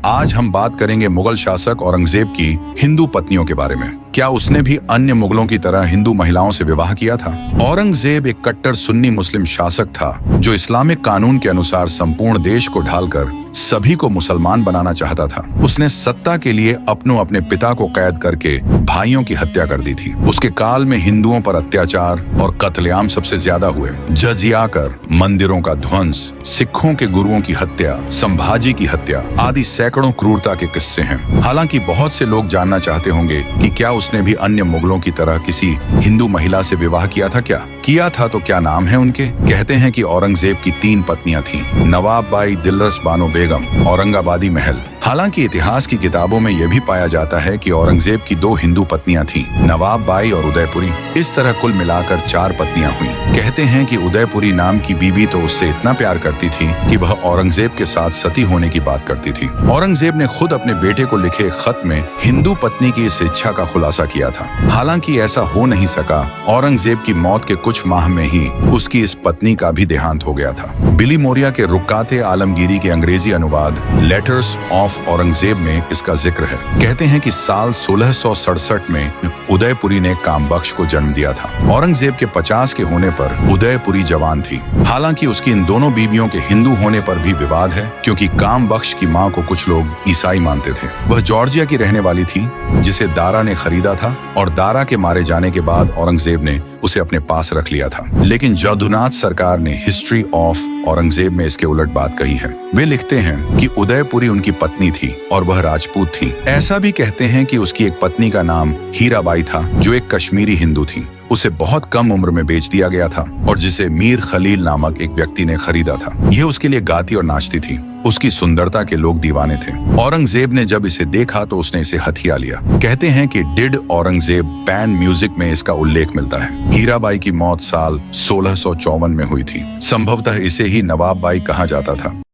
आज हम बात करेंगे मुगल शासक औरंगजेब की हिंदू पत्नियों के बारे में। क्या उसने भी अन्य मुगलों की तरह हिंदू महिलाओं से विवाह किया था? औरंगजेब एक कट्टर सुन्नी मुस्लिम शासक था जो इस्लामिक कानून के अनुसार संपूर्ण देश को ढालकर सभी को मुसलमान बनाना चाहता था। उसने सत्ता के लिए अपने पिता को कैद करके भाइयों की हत्या कर दी थी। उसके काल में हिंदुओं पर अत्याचार और कत्लेआम सबसे ज्यादा हुए। जजिया कर, मंदिरों का ध्वंस, सिखों के गुरुओं की हत्या, संभाजी की हत्या आदि सैकड़ों क्रूरता के किस्से हैं। हालांकि बहुत से लोग जानना चाहते होंगे कि क्या उसने भी अन्य मुगलों की तरह किसी हिंदू महिला से विवाह किया था? क्या किया था तो क्या नाम है उनके? कहते हैं कि औरंगजेब की 3 पत्नियां थीं, नवाब बाई, दिलरस बानो बेगम, औरंगाबादी महल। हालांकि इतिहास की किताबों में यह भी पाया जाता है कि औरंगजेब की 2 हिंदू पत्नियां थीं, नवाब बाई और उदयपुरी। इस तरह कुल मिलाकर 4 पत्नियां हुईं। कहते हैं कि उदयपुरी नाम की बीबी तो उससे इतना प्यार करती थी कि वह औरंगजेब के साथ सती होने की बात करती थी। औरंगजेब ने खुद अपने बेटे को लिखे एक खत में हिंदू पत्नी की इस इच्छा का खुलासा किया था। हालांकि ऐसा हो नहीं सका। औरंगजेब की मौत के कुछ माह में ही उसकी इस पत्नी का भी देहांत हो गया था। बिली मोरिया के रुक्काते आलमगीरी के अंग्रेजी अनुवाद लेटर्स ऑफ औरंगजेब में इसका जिक्र है। कहते हैं कि साल 1667 में उदयपुरी ने कामबख्श को जन्म दिया था। औरंगजेब के 50 के होने पर उदयपुरी जवान थी। हालांकि उसकी इन दोनों बीवियों के हिंदू होने पर भी विवाद है, क्योंकि कामबख्श की मां को कुछ लोग ईसाई मानते थे। वह जॉर्जिया की रहने वाली थी, जिसे दारा ने खरीदा था और दारा के मारे जाने के बाद औरंगजेब ने उसे अपने पास रख लिया था। लेकिन जदुनाथ सरकार ने हिस्ट्री ऑफ औरंगजेब में इसके उलट बात कही है। वे लिखते हैं कि उदयपुरी उनकी पत्नी थी और वह राजपूत थी। ऐसा भी कहते हैं कि उसकी एक पत्नी का नाम हीराबाई था, जो एक कश्मीरी हिंदू थी। उसे बहुत कम उम्र में बेच दिया गया था और जिसे मीर खलील नामक एक व्यक्ति ने खरीदा था। यह उसके लिए गाती और नाचती थी। उसकी सुंदरता के लोग दीवाने थे। औरंगजेब ने जब इसे देखा तो उसने इसे हथिया लिया। कहते हैं कि डिड औरंगजेब पैन म्यूजिक में इसका उल्लेख मिलता है। हीराबाई की मौत साल 1654 में हुई थी। संभवतः इसे ही नवाब बाई कहा जाता था।